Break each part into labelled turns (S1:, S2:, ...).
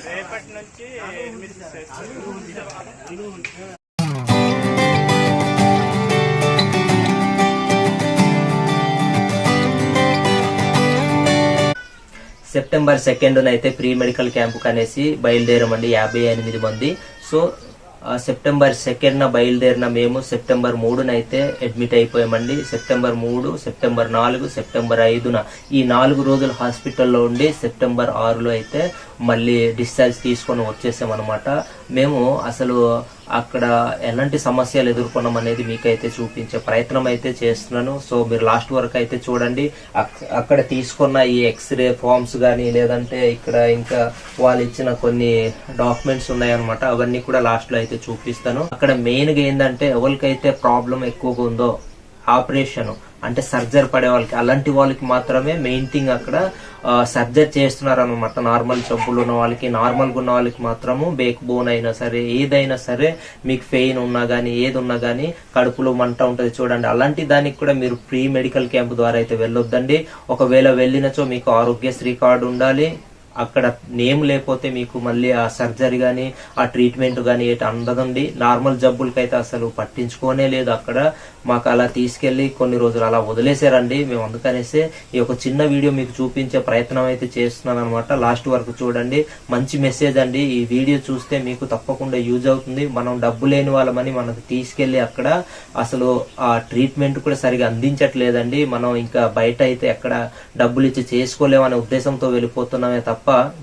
S1: రేపటి నుంచి అడ్మిషన్ చేస్తారు.
S2: సెప్టెంబర్ 2న అయితే ప్రీ మెడికల్ క్యాంపుకి అనేసి బయలుదేరామండి 58 మంది. సో సెప్టెంబర్ 2న బయలుదేరిన మేము సెప్టెంబర్ 3న అయితే అడ్మిట్ అయిపోయామండి. సెప్టెంబర్ 3, సెప్టెంబర్ 4, సెప్టెంబర్ 5న ఈ 4 రోజులు హాస్పిటల్లో ఉండి సెప్టెంబర్ 6లో అయితే మళ్ళీ డిశ్చార్జ్ తీసుకొని వచ్చేసామన్నమాట. మేము అసలు అక్కడ ఎలాంటి సమస్యలు ఎదుర్కొన్నాం అనేది మీకైతే చూపించే ప్రయత్నం అయితే చేస్తున్నాను. సో మీరు లాస్ట్ వరకు అయితే చూడండి. అక్కడ తీసుకున్న ఈ ఎక్స్రే ఫార్మ్స్ కానీ లేదంటే ఇక్కడ ఇంకా వాళ్ళు ఇచ్చిన కొన్ని డాక్యుమెంట్స్ ఉన్నాయన్నమాట. అవన్నీ కూడా లాస్ట్ లో అయితే చూపిస్తాను. అక్కడ మెయిన్ గా ఏంటంటే ఎవరికైతే ప్రాబ్లం ఎక్కువగా ఉందో ఆపరేషన్ అంటే సర్జరీ పడే వాళ్ళకి, అలాంటి వాళ్ళకి మాత్రమే మెయిన్ థింగ్ అక్కడ సర్జరీ చేస్తున్నారు అనమాట. నార్మల్ జబ్బులు ఉన్న వాళ్ళకి, నార్మల్గా ఉన్న వాళ్ళకి మాత్రము బేక్ బోన్ అయినా సరే ఏదైనా సరే మీకు పెయిన్ ఉన్నా కానీ ఏది ఉన్నా కానీ కడుపులో మంట ఉంటుంది చూడండి, అలాంటి దానికి కూడా మీరు ప్రీ మెడికల్ క్యాంప్ ద్వారా అయితే వెళ్ళొద్దండి. ఒకవేళ వెళ్ళినచో మీకు ఆరోగ్యశ్రీ కార్డు ఉండాలి. అక్కడ నేమ్ లేకపోతే మీకు మళ్ళీ ఆ సర్జరీ కానీ ఆ ట్రీట్మెంట్ కానీ అందదండి. నార్మల్ జబ్బులకైతే అసలు పట్టించుకోనే లేదు. అక్కడ మాకు అలా తీసుకెళ్లి కొన్ని రోజులు అలా వదిలేసారండి. మేము అందుకనేసి ఈ ఒక చిన్న వీడియో మీకు చూపించే ప్రయత్నం అయితే చేస్తున్నాను అనమాట. లాస్ట్ వరకు చూడండి. మంచి మెసేజ్ అండి. ఈ వీడియో చూస్తే మీకు తప్పకుండా యూజ్ అవుతుంది. మనం డబ్బు లేని వాళ్ళమని మనకు తీసుకెళ్లి అక్కడ అసలు ఆ ట్రీట్మెంట్ కూడా సరిగా అందించట్లేదండి. మనం ఇంకా బయట అయితే ఎక్కడ డబ్బులు ఇచ్చి చేసుకోలేమనే ఉద్దేశంతో వెళ్ళిపోతున్నామే తప్ప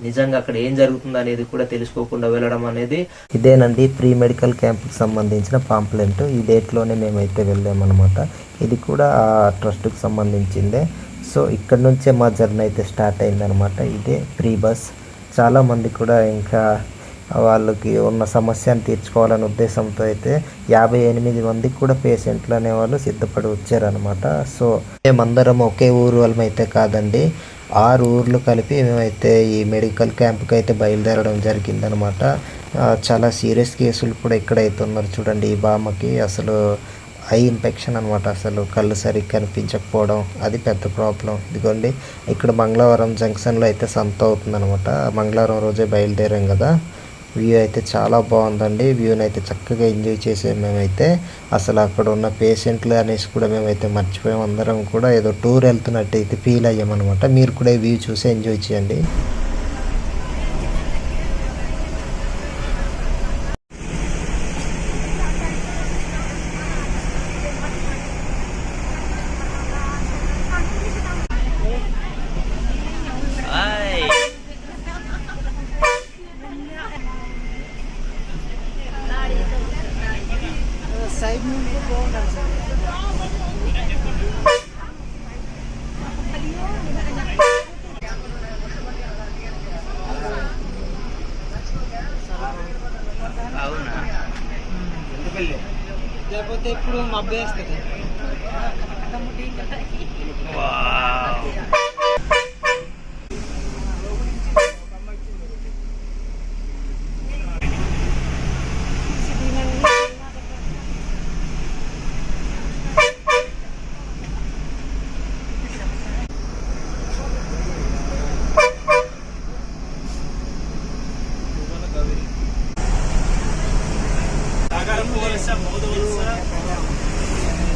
S2: నిజంగా అక్కడ ఏం జరుగుతుంది అనేది కూడా తెలుసుకోకుండా వెళ్ళడం అనేది. ఇదేనండి ప్రీ మెడికల్ క్యాంప్ కి సంబంధించిన పాంప్లెంట్. ఈ డేట్ లోనే మేమైతే వెళ్ళామన్నమాట. ఇది కూడా ఆ ట్రస్ట్ కి సంబంధించిందే. సో ఇక్కడ నుంచే మా జర్నీ అయితే స్టార్ట్ అయిందనమాట. ఇదే ప్రీ బస్. చాలా మంది కూడా ఇంకా వాళ్ళకి ఉన్న సమస్యను తీర్చుకోవాలనే ఉద్దేశంతో అయితే 58 మందికి కూడా పేషెంట్లు అనేవాళ్ళు సిద్ధపడి వచ్చారనమాట. సో మేమందరం ఒకే ఊరు వాళ్ళమైతే కాదండి, 6 ఊర్లు కలిపి మేమైతే ఈ మెడికల్ క్యాంప్కి అయితే బయలుదేరడం జరిగిందనమాట. చాలా సీరియస్ కేసులు కూడా ఎక్కడైతే ఉన్నారు చూడండి. ఈ బామ్మకి అసలు ఐ ఇన్ఫెక్షన్ అనమాట. అసలు కళ్ళు సరిగ్గా కనిపించకపోవడం అది పెద్ద ప్రాబ్లం. ఇదిగోండి ఇక్కడ మంగళవారం జంక్షన్లో అయితే సంత అవుతుందనమాట. మంగళవారం రోజే బయలుదేరాం కదా. వ్యూ అయితే చాలా బాగుందండి. వ్యూని అయితే చక్కగా ఎంజాయ్ చేసాము మేమైతే. అసలు అక్కడ ఉన్న పేషెంట్లు అనేసి కూడా మేమైతే మర్చిపోయాం. అందరం కూడా ఏదో టూర్ వెళ్తున్నట్టు అయితే ఫీల్ అయ్యామన్నమాట. మీరు కూడా ఈ వ్యూ చూసి ఎంజాయ్ చేయండి.
S3: సైడ్ నుండి బాగుంటుంది సార్.
S1: అవునా?
S3: లేకపోతే ఇప్పుడు మబ్బు వేస్తుంది.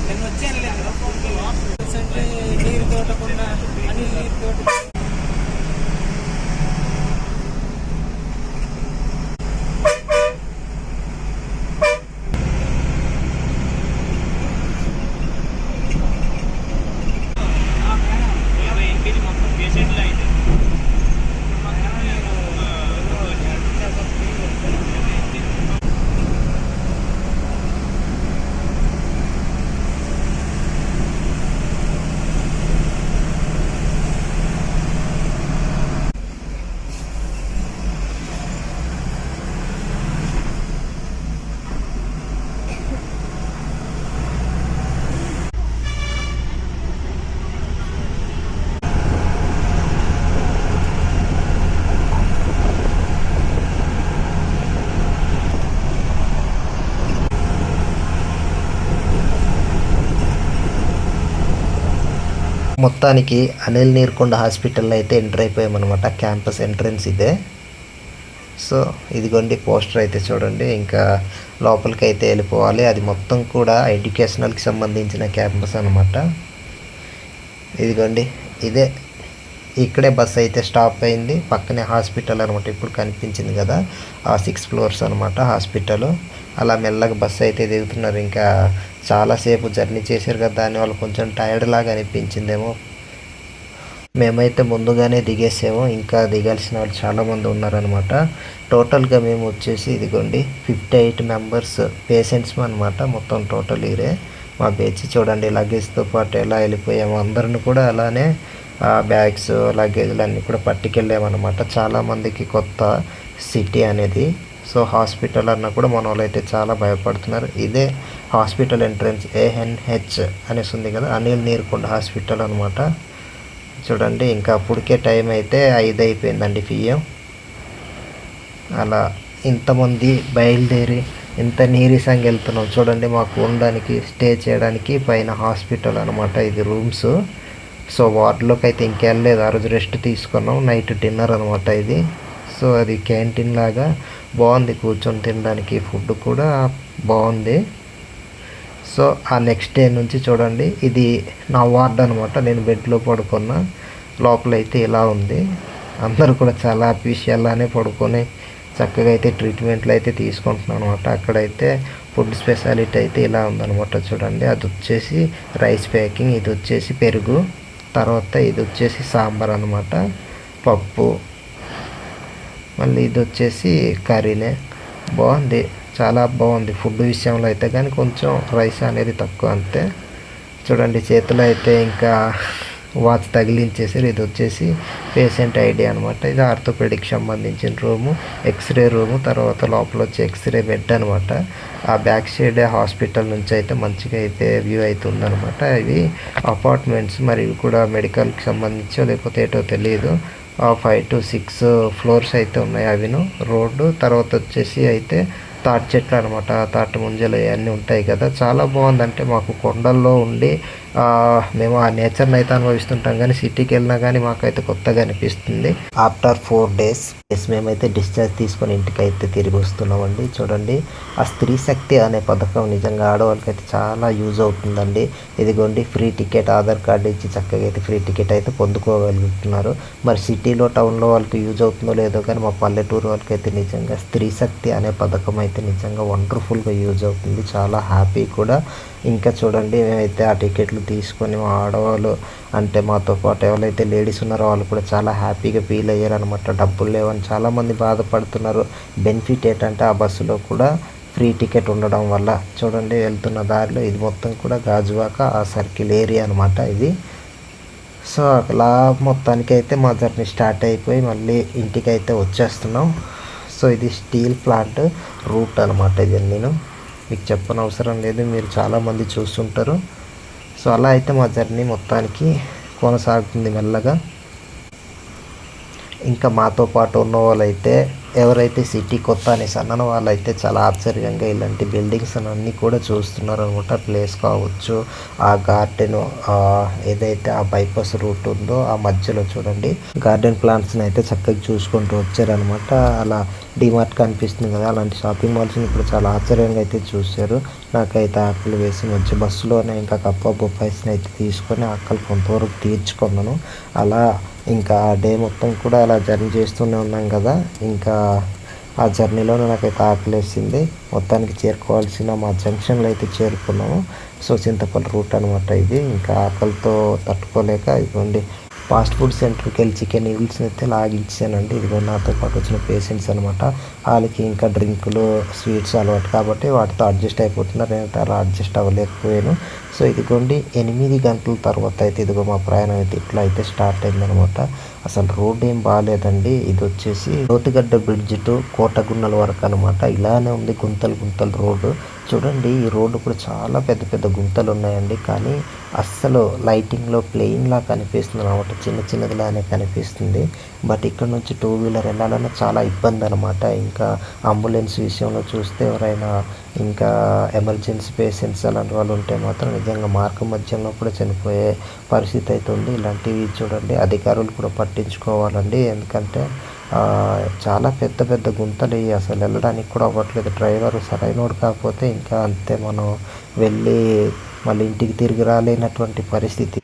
S3: నేను వచ్చాను అంటే నీరు తోటకుండా అని నీరు తోట
S2: మొత్తానికి అనిల్ నీర్కొండ హాస్పిటల్లో అయితే ఎంటర్ అయిపోయామన్నమాట. క్యాంపస్ ఎంట్రన్స్ ఇదే.
S4: సో ఇదిగోండి పోస్టర్ అయితే చూడండి. ఇంకా లోపలికి అయితే వెళ్ళిపోవాలి. అది మొత్తం కూడా ఎడ్యుకేషనల్కి సంబంధించిన క్యాంపస్ అనమాట. ఇదిగోండి ఇదే, ఇక్కడే బస్ అయితే స్టాప్ అయింది. పక్కనే హాస్పిటల్ అనమాట, ఇప్పుడు కనిపించింది కదా ఆ 6 ఫ్లోర్స్ అనమాట హాస్పిటల్. అలా మెల్లగా బస్సు అయితే దిగుతున్నారు. ఇంకా చాలాసేపు జర్నీ చేశారు కదా, దానివల్ల కొంచెం టైర్డ్ లాగా అనిపించిందేమో. మేమైతే ముందుగానే దిగేసాము, ఇంకా దిగాల్సిన వాళ్ళు చాలామంది ఉన్నారనమాట. టోటల్గా మేము వచ్చేసి ఇదిగోండి 58 మెంబర్స్ పేషెంట్స్ అనమాట. మొత్తం టోటల్ ఇరే మా బేచి చూడండి. లగేజ్తో పాటు ఎలా వెళ్ళిపోయాము, అందరిని కూడా అలానే బ్యాగ్స్ లగేజ్లు అన్నీ కూడా పట్టుకెళ్ళామన్నమాట. చాలామందికి కొత్త సిటీ అనేది. సో హాస్పిటల్ అన్న కూడా మన వాళ్ళు అయితే చాలా భయపడుతున్నారు. ఇదే హాస్పిటల్ ఎంట్రన్స్ ANH అనేసి ఉంది కదా, అనిల్ నీరుకొండ హాస్పిటల్ అనమాట. చూడండి ఇంకా అప్పటికే టైం అయితే 5 అయిపోయిందండి పిఎం. అలా ఇంతమంది బయలుదేరి ఇంత నీరసంగా వెళ్తున్నాం. చూడండి మాకు ఉండడానికి స్టే చేయడానికి పైన హాస్పిటల్ అనమాట, ఇది రూమ్స్. సో వార్డులోకి అయితే ఇంకెళ్ళలేదు, ఆ రోజు రెస్ట్ తీసుకున్నాం. నైట్ డిన్నర్ అనమాట ఇది. సో అది క్యాంటీన్ లాగా బాగుంది, కూర్చొని తినడానికి ఫుడ్ కూడా బాగుంది. సో ఆ నెక్స్ట్ డే నుంచి చూడండి ఇది నా వార్డ్ అనమాట. నేను బెడ్లో పడుకున్నా, లోపలైతే ఇలా ఉంది. అందరూ కూడా చాలా అఫీషియల్గానే పడుకొని చక్కగా అయితే ట్రీట్మెంట్లు అయితే తీసుకుంటున్నాను అనమాట. అక్కడైతే ఫుడ్ స్పెషాలిటీ అయితే ఇలా ఉందన్నమాట. చూడండి అది వచ్చేసి రైస్ ప్యాకింగ్, ఇది వచ్చేసి పెరుగు, తర్వాత ఇది వచ్చేసి సాంబార్ అనమాట, పప్పు, మళ్ళీ ఇది వచ్చేసి కర్రీనే. బాగుంది, చాలా బాగుంది ఫుడ్ విషయంలో అయితే. కానీ కొంచెం రైస్ అనేది తక్కువ అంతే. చూడండి చేతిలో అయితే ఇంకా వాచ్ తగిలించేసారు. ఇది వచ్చేసి పేషెంట్ ఐడి అనమాట. ఇది ఆర్థోపెడిక్ సంబంధించిన రూము, ఎక్స్రే రూము, తర్వాత లోపల వచ్చి ఎక్స్రే బెడ్ అనమాట. ఆ బ్యాక్ సైడ్ హాస్పిటల్ నుంచి అయితే మంచిగా అయితే వ్యూ అయితే ఉందన్నమాట. ఇవి అపార్ట్మెంట్స్, మరి ఇవి కూడా మెడికల్కి సంబంధించో లేకపోతే ఏటో తెలియదు. 5 to 6 ఫ్లోర్స్ అయితే ఉన్నాయి అవిను. రోడ్డు తర్వాత వచ్చేసి అయితే తాటి చెట్లు అనమాట, తాటి ముంజలు ఇవన్నీ ఉంటాయి కదా. చాలా బాగుందంటే మాకు కొండల్లో ఉండి మేము ఆ నేచర్ని అయితే అనుభవిస్తుంటాం, కానీ సిటీకి వెళ్ళినా కానీ మాకైతే కొత్తగా అనిపిస్తుంది. ఆఫ్టర్ 4 days మేమైతే డిశ్చార్జ్ తీసుకొని ఇంటికి అయితే తిరిగి వస్తున్నామండి. చూడండి ఆ స్త్రీ శక్తి అనే పథకం నిజంగా ఆడవాళ్ళకి అయితే చాలా యూజ్ అవుతుందండి. ఇదిగోండి ఫ్రీ టికెట్, ఆధార్ కార్డు ఇచ్చి చక్కగా అయితే ఫ్రీ టికెట్ అయితే పొందుకోగలుగుతున్నారు. మరి సిటీలో టౌన్లో వాళ్ళకి యూజ్ అవుతుందో లేదో కానీ మా పల్లెటూరు వాళ్ళకి అయితే నిజంగా స్త్రీ శక్తి అనే పథకం అయితే నిజంగా వండర్ఫుల్గా యూజ్ అవుతుంది, చాలా హ్యాపీ కూడా. ఇంకా చూడండి మేమైతే ఆ టికెట్లు తీసుకొని మా ఆడవాళ్ళు అంటే మాతో పాటు ఎవరైతే లేడీస్ ఉన్నారో వాళ్ళు కూడా చాలా హ్యాపీగా ఫీల్ అయ్యారనమాట. డబ్బులు లేవని చాలామంది బాధపడుతున్నారు. బెనిఫిట్ ఏంటంటే ఆ బస్సులో కూడా ఫ్రీ టికెట్ ఉండడం వల్ల. చూడండి వెళ్తున్న దారిలో ఇది మొత్తం కూడా గాజువాక ఆ సర్కిల్ ఏరియా అనమాట ఇది. సో అలా మొత్తానికి అయితే మా జర్నీ స్టార్ట్ అయిపోయి మళ్ళీ ఇంటికి అయితే వచ్చేస్తున్నాం. సో ఇది స్టీల్ ప్లాంట్ రూట్ అనమాట. ఇది నేను మీకు చెప్పనవసరం లేదు, మీరు చాలామంది చూస్తుంటారు. సో అలా అయితే మా జర్నీ మొత్తానికి కొనసాగుతుంది మెల్లగా. ఇంకా మాతో పాటు ఉన్న వాళ్ళైతే ఎవరైతే సిటీ కొత్త అనేసి అన్న వాళ్ళైతే చాలా ఆశ్చర్యంగా ఇలాంటి బిల్డింగ్స్ అన్నీ కూడా చూస్తున్నారు అనమాట. ప్లేస్ కావచ్చు, ఆ గార్డెన్ ఏదైతే ఆ బైపాస్ రూట్ ఉందో ఆ మధ్యలో చూడండి గార్డెన్ ప్లాంట్స్ని అయితే చక్కగా చూసుకుంటూ వచ్చారనమాట. అలా డిమార్ట్ కనిపిస్తుంది కదా, అలాంటి షాపింగ్ మాల్స్ని ఇప్పుడు చాలా ఆశ్చర్యంగా అయితే చూశారు. నాకైతే ఆకలి వేసి మంచి బస్సులోనే ఇంకా కప్ప బొప్పాయిస్ని అయితే తీసుకొని ఆకలి కొంతవరకు తీర్చుకున్నాను. అలా ఇంకా ఆ డే మొత్తం కూడా అలా జర్నీ చేస్తూనే ఉన్నాం కదా. ఇంకా ఆ జర్నీలోనే నాకైతే ఆకలేసింది. మొత్తానికి చేరుకోవాల్సిన మా జంక్షన్లో అయితే చేరుకున్నాము. సో చింతపల్లి రూట్ అనమాట ఇది. ఇంకా ఆకలితో తట్టుకోలేక ఇదిగోండి ఫాస్ట్ ఫుడ్ సెంటర్కి వెళ్ళి చికెన్ నూడిల్స్ని అయితే లాగించానండి. ఇదిగో నాతో పాటు వచ్చిన పేషెంట్స్ అనమాట. వాళ్ళకి ఇంకా డ్రింకులు స్వీట్స్ అలవాటు కాబట్టి వాటితో అడ్జస్ట్ అయిపోతున్నారు. నేనైతే అలా అడ్జస్ట్ అవ్వలేకపోయాను. సో ఇదిగోండి 8 గంటల తర్వాత అయితే ఇదిగో మా ప్రయాణం అయితే ఇట్లా అయితే స్టార్ట్ అయిందనమాట. అసలు రోడ్ ఏం బాగాలేదండి. ఇది వచ్చేసి లోతుగడ్డ బ్రిడ్జ్ టు కోటగున్నల వరకు అనమాట. ఇలానే ఉంది గుంతలు గుంతలు రోడ్డు. చూడండి ఈ రోడ్డు కూడా చాలా పెద్ద పెద్ద గుంతలు ఉన్నాయండి. కానీ అస్సలు లైటింగ్లో ప్లెయిన్లా కనిపిస్తుంది అనమాట, చిన్న చిన్నదిలానే కనిపిస్తుంది. బట్ ఇక్కడ నుంచి 2 వీలర్ వెళ్ళాలన్నా చాలా ఇబ్బంది అనమాట. ఇంకా అంబులెన్స్ విషయంలో చూస్తే ఎవరైనా ఇంకా ఎమర్జెన్సీ పేషెంట్స్ అలాంటి వాళ్ళు ఉంటే మాత్రం నిజంగా మార్గ మధ్యంలో కూడా చనిపోయే పరిస్థితి అయితే ఉంది. ఇలాంటివి చూడండి అధికారులు కూడా పట్టించుకోవాలండి. ఎందుకంటే చాలా పెద్ద పెద్ద గుంతలు ఇవి, అసలు వెళ్ళడానికి కూడా అవ్వట్లేదు. డ్రైవర్ సరైనోడు కాకపోతే ఇంకా అంతే, మనం వెళ్ళి మళ్ళీ ఇంటికి తిరిగి రాలేనటువంటి పరిస్థితి.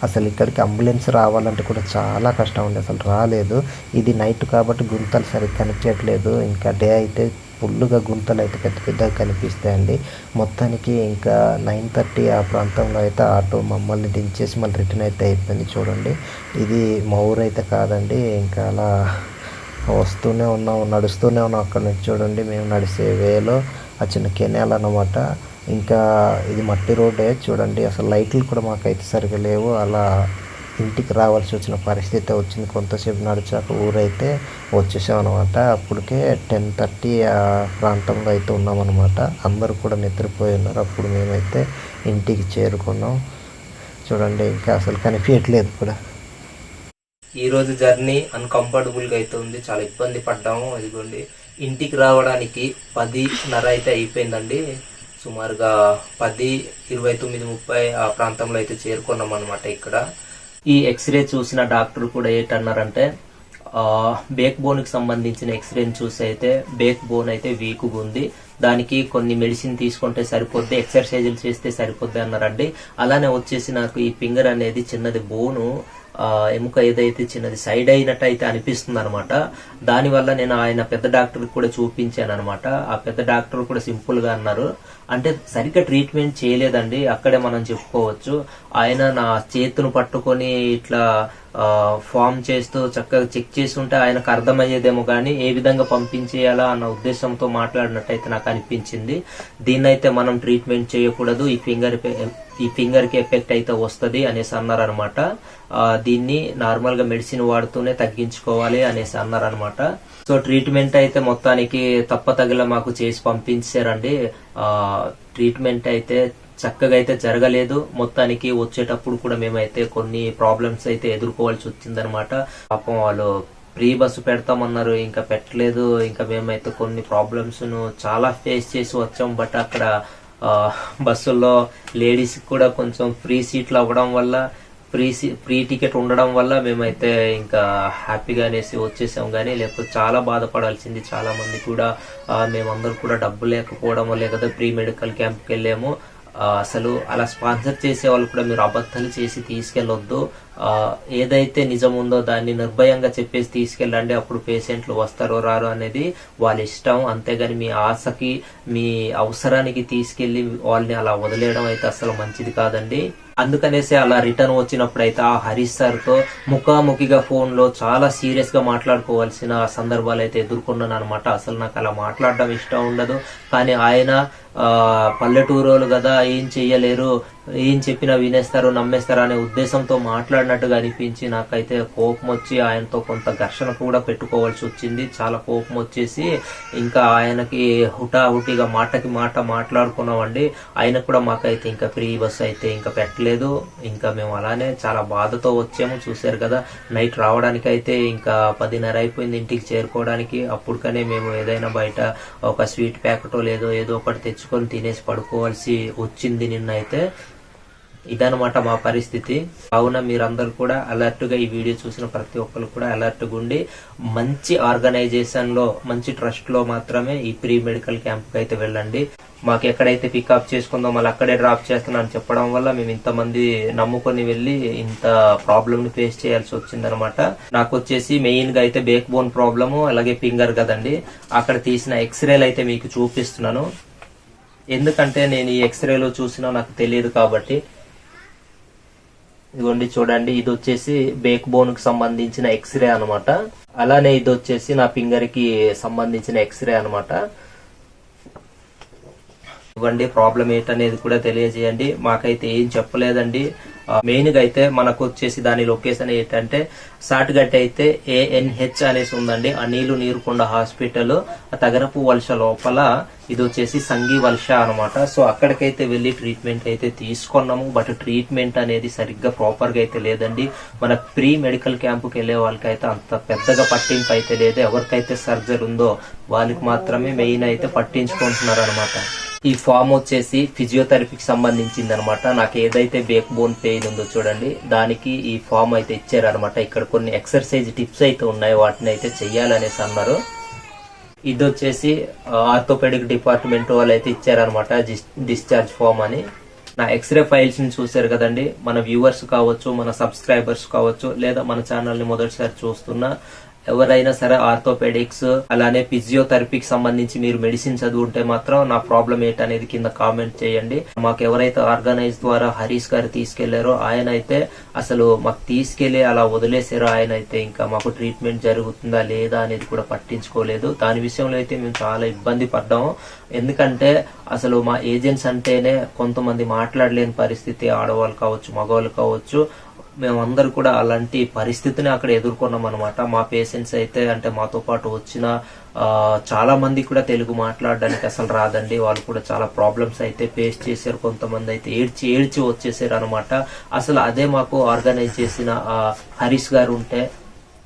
S4: అసలు ఇక్కడికి అంబులెన్స్ రావాలంటే కూడా చాలా కష్టం ఉంది, అసలు రాలేదు. ఇది నైట్ కాబట్టి గుంతలు సరిగ్గా కనిపించట్లేదు, ఇంకా డే అయితే ఫుల్గా గుంతలు అయితే పెద్ద పెద్దగా కనిపిస్తాయండి. మొత్తానికి ఇంకా 9:30 ఆ ప్రాంతంలో అయితే ఆటో మమ్మల్ని దించేసి మళ్ళీ రిటర్న్ అయితే అయిపోయింది. చూడండి, ఇది మా ఊరు అయితే కాదండి, ఇంకా అలా వస్తూనే ఉన్నాం, నడుస్తూనే ఉన్నాం. అక్కడ నుంచి చూడండి, మేము నడిచే వేలో ఆ చిన్న కెనాల్ అన్నమాట. ఇంకా ఇది మట్టి రోడ్డే చూడండి, అసలు లైట్లు కూడా మాకైతే సరిగా లేవు. అలా ఇంటికి రావాల్సి వచ్చిన పరిస్థితి వచ్చింది. కొంతసేపు నడిచాక ఊరైతే వచ్చేసాం అనమాట. అప్పటికే 10:30 ఆ ప్రాంతంలో అయితే ఉన్నామన్నమాట. అందరూ కూడా నిద్రపోయి ఉన్నారు. అప్పుడు మేమైతే ఇంటికి చేరుకున్నాం. చూడండి, ఇంకా అసలు కనిపించట్లేదు కూడా.
S2: ఈరోజు జర్నీ అన్కంఫర్టబుల్గా అయితే ఉంది, చాలా ఇబ్బంది పడ్డాము. ఇదిగోండి, ఇంటికి రావడానికి 10:30 అయితే అయిపోయిందండి. సుమారుగా 10:29-30 ఆ ప్రాంతంలో అయితే చేరుకున్నాం అనమాట. ఇక్కడ ఈ ఎక్స్రే చూసిన డాక్టర్ కూడా ఏంటన్నారంటే, బేక్ బోన్కి సంబంధించిన ఎక్స్రేని చూసి అయితే బేక్ బోన్ అయితే వీక్గా ఉంది, దానికి కొన్ని మెడిసిన్ తీసుకుంటే సరిపోద్ది, ఎక్సర్సైజులు చేస్తే సరిపోద్ది అన్నారండి. అలానే వచ్చేసి నాకు ఈ ఫింగర్ అనేది చిన్నది బోను ఎముక ఏదైతే చిన్నది సైడ్ అయినట్టు అయితే అనిపిస్తుంది అనమాట. దానివల్ల నేను ఆయన పెద్ద డాక్టర్ కూడా చూపించాను అనమాట. ఆ పెద్ద డాక్టర్ కూడా సింపుల్ గా అన్నారు, అంటే సరిగ్గా ట్రీట్మెంట్ చేయలేదండి, అక్కడే మనం చెప్పుకోవచ్చు. ఆయన నా చేతును పట్టుకొని ఇట్లా ఫామ్ చేస్తూ చక్కగా చెక్ చేస్తుంటే ఆయనకు అర్థమయ్యేదేమో కానీ ఏ విధంగా పంపించేయాలా అన్న ఉద్దేశంతో మాట్లాడినట్టయితే నాకు అనిపించింది. దీన్నైతే మనం ట్రీట్మెంట్ చేయకూడదు, ఈ ఫింగర్ కి ఎఫెక్ట్ అయితే వస్తుంది అనేసి అన్నారనమాట. దీన్ని నార్మల్ గా మెడిసిన్ వాడుతూనే తగ్గించుకోవాలి అనేసి అన్నారనమాట. సో ట్రీట్మెంట్ అయితే మొత్తానికి తప్పతగిల మాకు చేసి పంపించారండి. ట్రీట్మెంట్ అయితే చక్కగా అయితే జరగలేదు. మొత్తానికి వచ్చేటప్పుడు కూడా మేమైతే కొన్ని ప్రాబ్లమ్స్ అయితే ఎదుర్కోవాల్సి వచ్చిందనమాట. పాపం వాళ్ళు ఫ్రీ బస్సు పెడతామన్నారు, ఇంకా పెట్టలేదు. ఇంకా మేమైతే కొన్ని ప్రాబ్లమ్స్ ను చాలా ఫేస్ చేసి వచ్చాం. బట్ అక్కడ బస్సుల్లో లేడీస్ కూడా కొంచెం ఫ్రీ సీట్లు అవ్వడం వల్ల, ఫ్రీ టికెట్ ఉండడం వల్ల మేమైతే ఇంకా హ్యాపీగా అనేసి వచ్చేసాం. కానీ లేకపోతే చాలా బాధపడాల్సింది. చాలా మంది కూడా మేమందరూ కూడా డబ్బు లేకపోవడం వల్లే కదా ప్రీ మెడికల్ క్యాంప్కి వెళ్ళాము. అసలు అలా స్పాన్సర్ చేసే వాళ్ళు కూడా మీరు అబద్ధాలు చేసి తీసుకెళ్లొద్దు. ఏదైతే నిజం ఉందో దాన్ని నిర్భయంగా చెప్పేసి తీసుకెళ్ళండి. అప్పుడు పేషెంట్లు వస్తారో రారో అనేది వాళ్ళ ఇష్టం. అంతేగాని మీ ఆశకి, మీ అవసరానికి తీసుకెళ్లి వాళ్ళని అలా వదిలేయడం అయితే అసలు మంచిది కాదండి. అందుకనేసి అలా రిటర్న్ వచ్చినప్పుడు అయితే ఆ హరీష్ సార్ తో ముఖాముఖిగా ఫోన్ లో చాలా సీరియస్ గా మాట్లాడుకోవాల్సిన సందర్భాలు అయితే ఎదుర్కొన్నాను అనమాట. అసలు నాకు అలా మాట్లాడడం ఇష్టం ఉండదు. కానీ ఆయన పల్లెటూరోలు కదా, ఏం చెయ్యలేరు, ఏం చెప్పినా వినేస్తారు, నమ్మేస్తారు అనే ఉద్దేశంతో మాట్లాడినట్టుగా అనిపించి నాకైతే కోపం వచ్చి ఆయనతో కొంత ఘర్షణ కూడా పెట్టుకోవాల్సి వచ్చింది. చాలా కోపం వచ్చేసి ఇంకా ఆయనకి హుటాహుటిగా మాటకి మాట మాట్లాడుకున్నామండి. ఆయన కూడా మాకైతే ఇంకా ఫ్రీ బస్ అయితే ఇంకా పెట్టలేదు. ఇంకా మేము అలానే చాలా బాధతో వచ్చాము. చూసారు కదా, నైట్ రావడానికి అయితే ఇంకా 10:30 అయిపోయింది ఇంటికి చేరుకోవడానికి. అప్పుడుకనే మేము ఏదైనా బయట ఒక స్వీట్ ప్యాకెటో లేదో ఏదో ఒకటి తెచ్చుకొని తినేసి పడుకోవాల్సి వచ్చింది నిన్నైతే. ఇదనమాట మా పరిస్థితి. కావున మీరందరూ కూడా అలర్ట్ గా ఈ వీడియో చూసిన ప్రతి ఒక్కరు కూడా అలర్ట్ గా ఉండి మంచి ఆర్గనైజేషన్ లో, మంచి ట్రస్ట్ లో మాత్రమే ఈ ప్రీ మెడికల్ క్యాంప్ కి అయితే వెళ్ళండి. మాకు ఎక్కడైతే పికప్ చేసుకుందో మళ్ళీ అక్కడే డ్రాప్ చేస్తున్నాను చెప్పడం వల్ల మేము ఇంతమంది నమ్ముకొని వెళ్ళి ఇంత ప్రాబ్లమ్ ని ఫేస్ చేయాల్సి వచ్చిందనమాట. నాకు వచ్చేసి మెయిన్ గా అయితే బేక్ బోన్ ప్రాబ్లము, అలాగే ఫింగర్ కదండి. అక్కడ తీసిన ఎక్స్రేలు అయితే మీకు చూపిస్తున్నాను. ఎందుకంటే నేను ఈ ఎక్స్రేలో చూసినా నాకు తెలియదు కాబట్టి. ఇదిగోండి చూడండి, ఇది వచ్చేసి బేక్ బోన్ కి సంబంధించిన ఎక్స్రే అనమాట. అలానే ఇది వచ్చేసి నా ఫింగర్ కి సంబంధించిన ఎక్స్రే అనమాట. ఇవ్వండి, ప్రాబ్లం ఏంటనేది కూడా తెలియజేయండి. మాకైతే ఏం చెప్పలేదండి. మెయిన్ గా అయితే మనకు వచ్చేసి దాని లొకేషన్ ఏంటంటే సాట్గట్ అయితే ANH అనేసి ఉందండి. ఆ నీరుకొండ హాస్పిటల్ తగరపు వలస లోపల ఇది వచ్చేసి సంఘీ వలస అనమాట. సో అక్కడికైతే వెళ్లి ట్రీట్మెంట్ అయితే తీసుకున్నాము. బట్ ట్రీట్మెంట్ అనేది సరిగ్గా ప్రాపర్ గా అయితే లేదండి. మన ప్రీ మెడికల్ క్యాంపుకి వెళ్లే వాళ్ళకైతే అంత పెద్దగా పట్టింపు అయితే లేదు. ఎవరికైతే సర్జరీ ఉందో వాళ్ళకి మాత్రమే మెయిన్ అయితే పట్టించుకుంటున్నారు అనమాట. ఈ ఫామ్ వచ్చేసి ఫిజియోథెరపీకి సంబంధించింది అనమాట. నాకు ఏదైతే బేక్ బోన్ పెయిన్ ఉందో చూడండి, దానికి ఈ ఫామ్ అయితే ఇచ్చారనమాట. ఇక్కడ కొన్ని ఎక్సర్సైజ్ టిప్స్ అయితే ఉన్నాయి, వాటిని అయితే చెయ్యాలనేసి అన్నారు. ఇది వచ్చేసి ఆర్థోపెడిక్ డిపార్ట్మెంట్ వాళ్ళు అయితే ఇచ్చారనమాట, డిశ్చార్జ్ ఫామ్ అని. నా ఎక్స్రే ఫైల్స్ ని చూసారు కదండి, మన వ్యూవర్స్ కావచ్చు, మన సబ్స్క్రైబర్స్ కావచ్చు, లేదా మన ఛానల్ ని మొదటిసారి చూస్తున్న ఎవరైనా సరే ఆర్థోపెడిక్స్ అలానే ఫిజియోథెరపీకి సంబంధించి మీరు మెడిసిన్ చదువుంటే మాత్రం నా ప్రాబ్లం ఏంటనేది కింద కామెంట్ చేయండి. మాకు ఎవరైతే ఆర్గనైజ్ ద్వారా హరీష్ గారు తీసుకెళ్లారో ఆయన అయితే అసలు మాకు తీసుకెళ్లి అలా వదిలేసారో ఆయన అయితే ఇంకా మాకు ట్రీట్మెంట్ జరుగుతుందా లేదా అనేది కూడా పట్టించుకోలేదు. దాని విషయంలో అయితే మేము చాలా ఇబ్బంది పడ్డాము. ఎందుకంటే అసలు మా ఏజెంట్స్ అంటేనే కొంతమంది మాట్లాడలేని పరిస్థితి, ఆడవాళ్ళు కావచ్చు, మగవాళ్ళు కావచ్చు, మేమందరూ కూడా అలాంటి పరిస్థితిని అక్కడ ఎదుర్కొన్నాం అనమాట. మా పేషెంట్స్ అయితే అంటే మాతో పాటు వచ్చిన చాలా మంది కూడా తెలుగు మాట్లాడడానికి అసలు రాదండి. వాళ్ళు కూడా చాలా ప్రాబ్లమ్స్ అయితే ఫేస్ చేశారు. కొంతమంది అయితే ఏడ్చి వచ్చేసారు అనమాట. అసలు అదే మాకు ఆర్గనైజ్ చేసిన హరీష్ గారు ఉంటే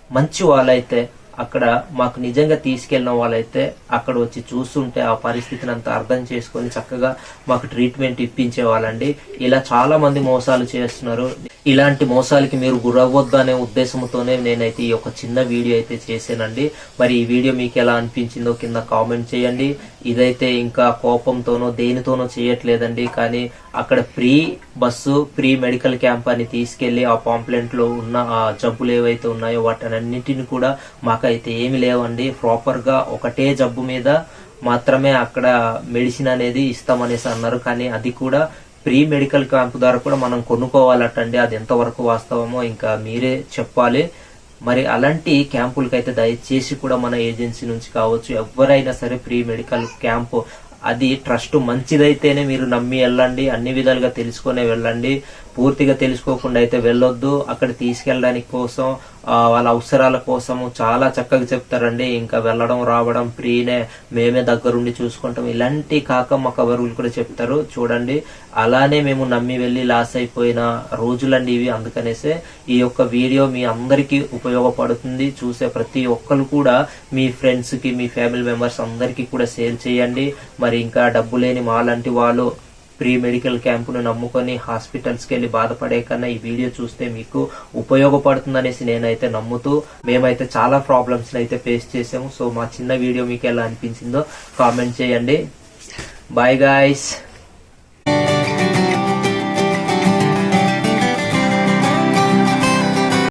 S2: మంచి వాళ్ళైతే అక్కడ మాకు నిజంగా తీసుకెళ్లిన వాళ్ళైతే అక్కడ వచ్చి చూస్తుంటే ఆ పరిస్థితిని అంతా అర్థం చేసుకొని చక్కగా మాకు ట్రీట్మెంట్ ఇప్పించే వాళ్ళండి. ఇలా చాలా మంది మోసాలు చేస్తున్నారు. ఇలాంటి మోసాలకి మీరు గురవ్వద్దు అనే ఉద్దేశంతోనే నేనైతే ఈ యొక్క చిన్న వీడియో అయితే చేశానండి. మరి ఈ వీడియో మీకు ఎలా అనిపించిందో కింద కామెంట్ చేయండి. ఇదైతే ఇంకా కోపంతోనో దేనితోనో చేయట్లేదండి, కానీ అక్కడ free bus, free medical camp అని తీసుకెళ్లి ఆ పాంప్లెంట్ లో ఉన్న ఆ జబ్బులు ఏవైతే ఉన్నాయో వాటన్నిటిని కూడా మాకైతే ఏమి లేవండి. ప్రాపర్ గా ఒకటే జబ్బు మీద మాత్రమే అక్కడ మెడిసిన్ అనేది ఇస్తామనేసి అన్నారు. కానీ అది కూడా ప్రీ మెడికల్ క్యాంప్ ద్వారా కూడా మనం కొనుక్కోవాలటండి. అది ఎంతవరకు వాస్తవమో ఇంకా మీరే చెప్పాలి. మరి అలాంటి క్యాంపులకైతే దయచేసి కూడా మన ఏజెన్సీ నుంచి కావచ్చు ఎవరైనా సరే ప్రీ మెడికల్ క్యాంపు అది ట్రస్ట్ మంచిదైతేనే మీరు నమ్మి వెళ్ళండి. అన్ని విధాలుగా తెలుసుకునే వెళ్ళండి. పూర్తిగా తెలుసుకోకుండా అయితే వెళ్ళొద్దు. అక్కడ తీసుకెళ్ళడానికి కోసం వాళ్ళ అవసరాల కోసము చాలా చక్కగా చెప్తారండి. ఇంకా వెళ్ళడం రావడం ఫ్రీనే, మేమే దగ్గరుండి చూసుకుంటాం, ఇలాంటి కాకమ్మ కబుర్లు కూడా చెప్తారు చూడండి. అలానే మేము నమ్మి వెళ్ళి లాస్ అయిపోయిన రోజులండి ఇవి. అందుకనేసే ఈ యొక్క వీడియో మీ అందరికీ ఉపయోగపడుతుంది. చూసే ప్రతి ఒక్కరు కూడా మీ ఫ్రెండ్స్ కి, మీ ఫ్యామిలీ మెంబర్స్ అందరికీ కూడా షేర్ చేయండి. మరి ఇంకా డబ్బు లేని మాలాంటి వాళ్ళు ప్రీ మెడికల్ క్యాంపును నమ్ముకొని హాస్పిటల్స్కి వెళ్ళి బాధపడే కన్నా ఈ వీడియో చూస్తే మీకు ఉపయోగపడుతుందనేసి నేనైతే నమ్ముతూ, మేమైతే చాలా ప్రాబ్లమ్స్ అయితే ఫేస్ చేసాము. సో మా చిన్న వీడియో మీకు ఎలా అనిపించిందో కామెంట్ చేయండి. Bye guys.